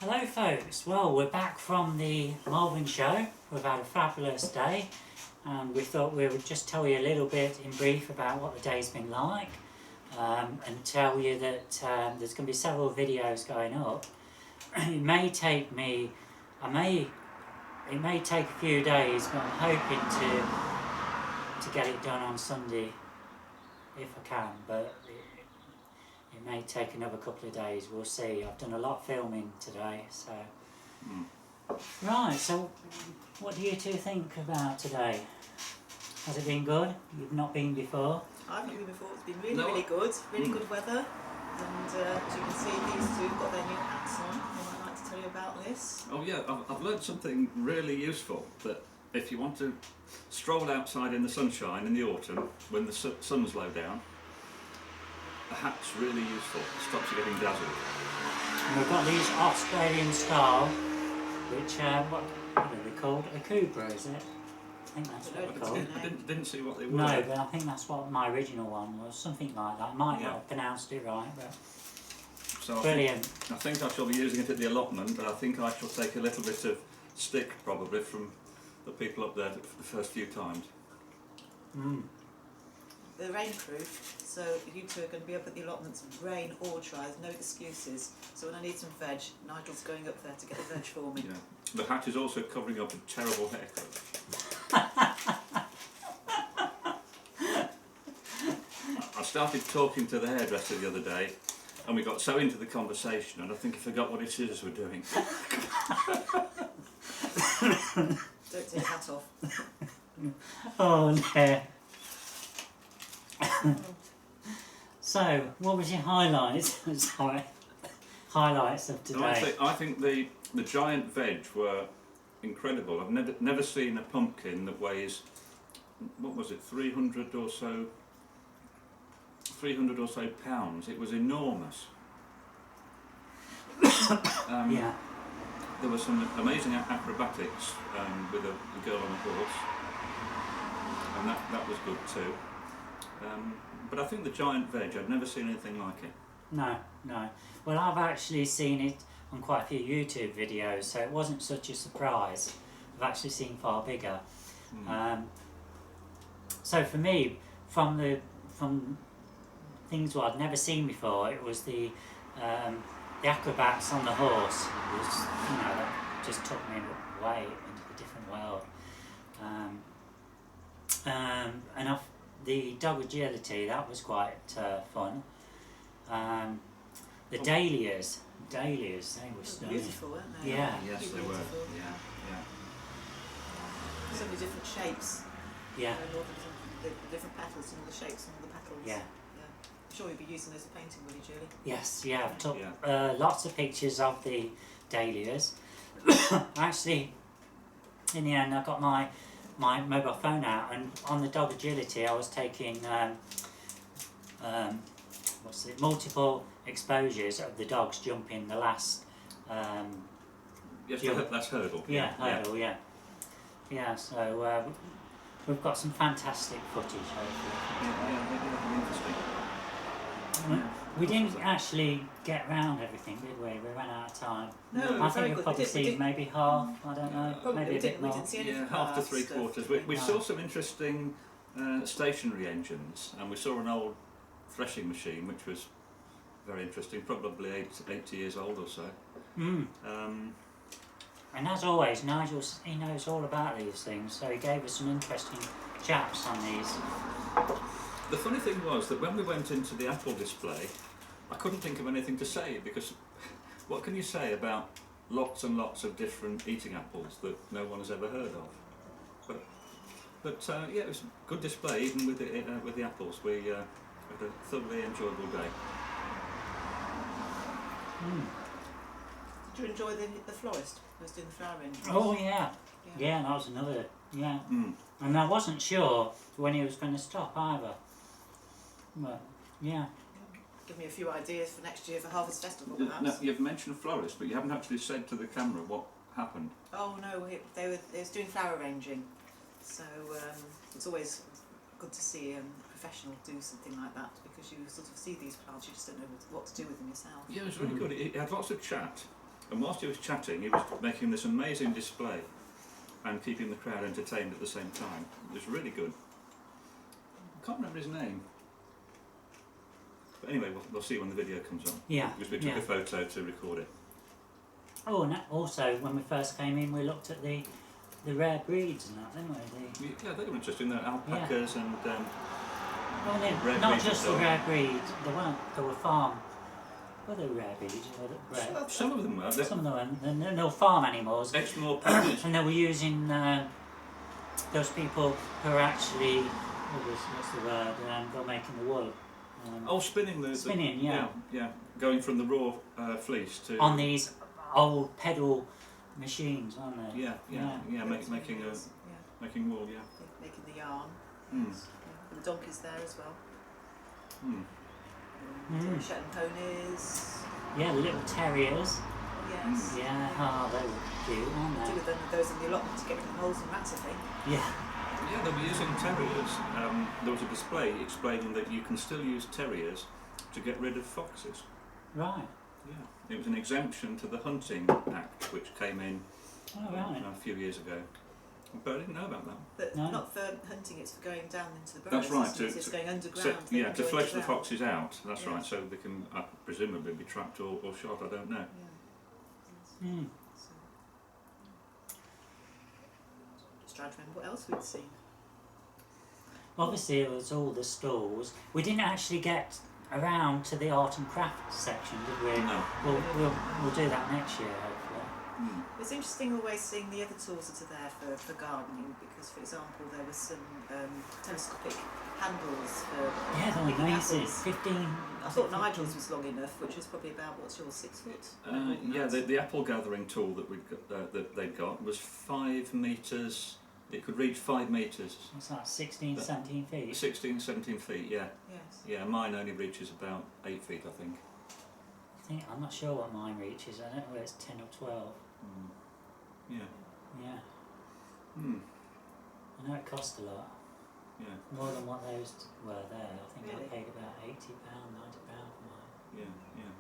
Hello folks, well we're back from the Malvern show. We've had a fabulous day and we thought we would just tell you a little bit in brief about what the day's been like and tell you that there's going to be several videos going up. It may take me, it may take a few days, but I'm hoping to get it done on Sunday if I can, but it may take another couple of days, we'll see. I've done a lot of filming today, so... Right, so what do you two think about today? Has it been good? You've not been before? I've not been before, it's been really good, really good weather. And as you can see, these two have got their new hats on. They might like to tell you about this. Oh yeah, I've learned something really useful, that if you want to stroll outside in the sunshine in the autumn, when the sun's low down, a hat's really useful. It stops you getting dazzled. And we've got these Australian style, which, what are they called? A Cobra, is it? I think that's what they're called. I didn't see what they were. No, but I think that's what my original one was, something like that. I might not have pronounced it right, but... So brilliant. I think I shall be using it at the allotment, but I think I shall take a little bit of stick, probably, from the people up there for the first few times. They're rainproof, so you two are going to be up at the allotments, rain or dry, there's no excuses. So when I need some veg, Nigel's going up there to get the veg for me. Yeah. The hat is also covering up a terrible haircut. I started talking to the hairdresser the other day, and we got so into the conversation, and I think he forgot what his scissors were doing. Don't take your hat off. Oh no. So, what was your highlights? Sorry. Highlights of today? I think the giant veg were incredible. I've never seen a pumpkin that weighs, what was it, 300 or so pounds. It was enormous. Yeah. There were some amazing acrobatics with a girl on a horse, and that was good too. But I think the giant veg, I've never seen anything like it. No. Well, I've actually seen it on quite a few YouTube videos, so it wasn't such a surprise. I've actually seen far bigger. So for me, from things what I'd never seen before, it was the acrobats on the horse. It was, that just took me away into a different world. And the dog agility, that was quite fun. The dahlias, they were stunning. Beautiful, weren't they? Yeah. Yes, they were. Yeah. So many different shapes. Yeah. And all the different petals and all the shapes and all the petals. Yeah. I'm sure you'll be using those for painting, will you, Julie? Yes, yeah, I've took lots of pictures of the dahlias. Actually, in the end, I got my mobile phone out, and on the dog agility, I was taking multiple exposures of the dogs jumping the last. Yes, that's hurdle. Yeah, hurdle. Yeah. So we've got some fantastic footage. Hopefully. Interesting. We didn't actually get around everything, did we? We ran out of time. No, I think we've probably seen maybe half, I don't know, Probably maybe a bit more. We didn't see anything Half to three quarters. We saw some interesting stationary engines, and we saw an old threshing machine, which was very interesting, probably 80 years old or so. And as always, Nigel, he knows all about these things, so he gave us some interesting chaps on these. The funny thing was that when we went into the apple display, I couldn't think of anything to say, because what can you say about lots and lots of different eating apples that no one has ever heard of? But yeah, it was a good display, even with the apples. We had a thoroughly enjoyable day. Did you enjoy the florist who was doing the flower arrangement? Oh yeah, that was another, And I wasn't sure when he was going to stop either. But, yeah. Give me a few ideas for next year for Harvest Festival, No, perhaps. you've mentioned a florist, but you haven't actually said to the camera what happened. Oh no, they was doing flower arranging, so it's always good to see a professional do something like that, because you sort of see these plants, you just don't know what to do with them yourself. Yeah, it was really good. It had lots of chat. And whilst he was chatting, he was making this amazing display and keeping the crowd entertained at the same time. It was really good. I can't remember his name. But anyway, we'll see when the video comes on. Yeah. Because we took a photo to record it. Oh, and also when we first came in, we looked at the rare breeds and that, didn't we? Yeah, they were interesting. They're alpacas and Well, rare not breeds just as the well. rare breeds. There were farm. Were they rare breeds? Or rare? Some of them were. Some of them were. They were farm animals, Exmoor ponies. and they were using those people who are actually what's the word? They're making the wool. Spinning the Spinning, yeah, going from the raw fleece to on these old pedal machines, aren't they? making wool, yeah. Making the yarn. Mm. Yes. Yeah. And the donkeys there as well. Mm. Shetland ponies. Yeah, the little terriers. Oh, yes. Yeah, oh, they were cute, weren't Two they? of them, those in the allotment to get rid of moles and rats, I think. Yeah. Yeah, they were using terriers. There was a display explaining that you can still use terriers to get rid of foxes. Right. Yeah, it was an exemption to the Hunting Act, which came in Oh, right. a few years ago. But I didn't know about that. But No. not for hunting, it's for going down into the burrows. That's right, isn't it? It's going underground. So, they yeah, can to go fledge the underground. foxes out. That's right. Yes. So they can presumably be trapped or shot. I don't know. Yeah. Mm. So, just trying to remember what else we'd seen. Obviously, it was all the stalls. We didn't actually get around to the art and craft section, did we? No. We'll do that next year, hopefully. Mm. It's interesting always seeing the other tools that are there for gardening because, for example, there were some telescopic handles for Yeah, they were picking amazing. apples. 15. I thought Nigel's was long enough, which was probably about, what's yours, 6 foot? Yeah, the apple gathering tool that that they'd got was 5 metres. It could reach 5 metres. What's that, 16, 17 feet? 16, 17 feet. Yeah. Yes. Yeah, mine only reaches about 8 feet, I think. I'm not sure what mine reaches. I don't know whether it's 10 or 12. Mm. Yeah. Yeah. Mm. I know it cost a lot. Yeah. More than what those were there. I think Really? I paid about £80, £90 for mine. Yeah. Yeah.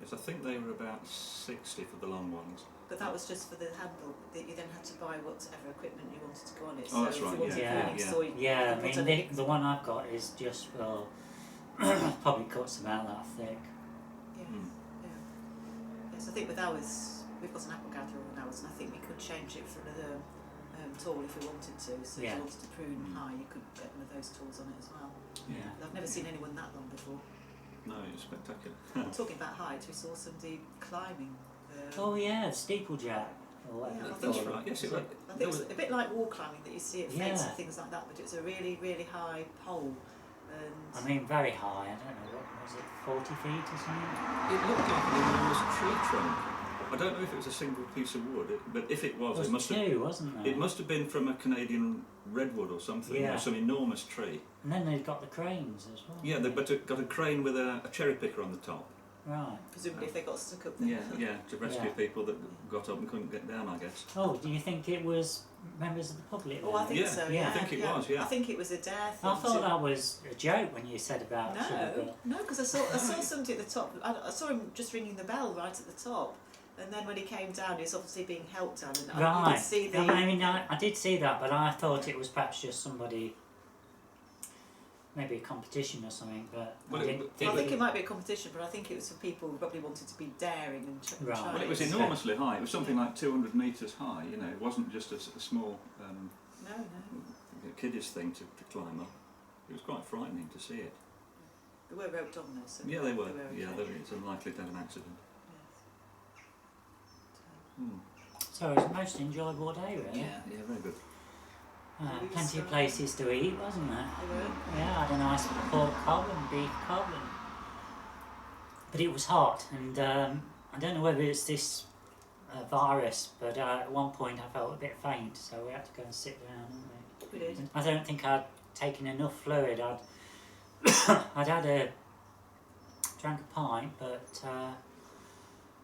Yes, I think they were about 60 for the long ones. But that was just for the handle, that you then had to buy whatever equipment you wanted to go on it. Oh, that's so if right, you wanted yeah. pruning Yeah. soy, Yeah, I you mean, put the one I've got is just for probably cuts about that thick. Yes, Mm. yeah. Yes, I think with ours, we've got an apple gatherer on ours, and I think we could change it for another tool if we wanted to. So if Yeah. you wanted to prune high, you could get one of those tools on it as well. Yeah. But I've never seen anyone that long before. No, it's spectacular. Talking about height, we saw somebody climbing. Oh yeah, steeplejack. Or whatever Yeah, it's That's called. right. Yes, it I was. think it was a bit like wall climbing that you see at fence Yeah. and things like that, but it's a really, really high pole. And I mean, very high. I don't know, what was it, 40 feet or something? It looked like an enormous tree trunk. I don't know if it was a single piece of wood, but if it was, There it was must have. two, wasn't there? It must have been from a Canadian redwood or something. Yeah. Some enormous tree. And then they've got the cranes as well. Yeah, haven't but it got a crane with a cherry picker on the top. Right. presumably if they got stuck up there. Yeah, to rescue Yeah. people that got up and couldn't get down, I guess. Oh, do you think it was members of the public? Oh, I then? think Yeah, so, yeah. yeah. I think it was, yeah. I think it was a dare thing. I thought to- that was a joke when you said about sugar. No, because I saw somebody at the top. I saw him just ringing the bell right at the top, and then when he came down, he was obviously being helped down, and you Right. could see the. I mean, I did see that, but I thought it was perhaps just somebody, maybe a competition or something. But Well, I it- didn't it- I think it- it might be a competition, but I think it was for people who probably wanted to be daring and Right. try. Well, it was it. enormously high. It was something like 200 metres high. You know, it wasn't just a small No. kiddish thing to climb up. It was quite frightening to see it. They were roped on though, so. Yeah, they were. okay. It's unlikely to have an accident. Yes. Hmm. So it was a most enjoyable day, really. Yeah, very good. Plenty of places to eat, wasn't there? They were. Yeah, I had a nice pork cob and beef cob, but it was hot, and I don't know whether it's this virus, but at one point I felt a bit faint, so we had to go and sit down, didn't we? We did. I don't think I'd taken enough fluid. I'd drank a pint, but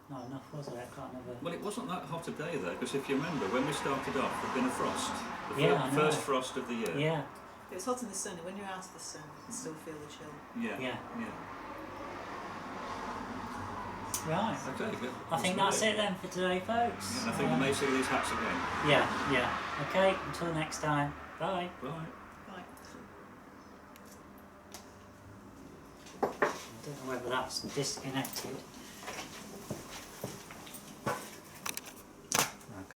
not enough, was it? I can't remember. Well, it wasn't that hot a day though, because if you remember, when we started off, there'd been a frost. The Yeah, I know. first frost of the year. Yeah, It was hot in the sun, and when you're out of the sun, you can still feel the chill. Yeah. yeah. Yeah. Right. Okay, good. I think that's it then for today, folks. Yeah, and I think we may see these hats again. Yeah. Okay, until next time. Bye. Bye. Right. I don't know whether that's disconnected.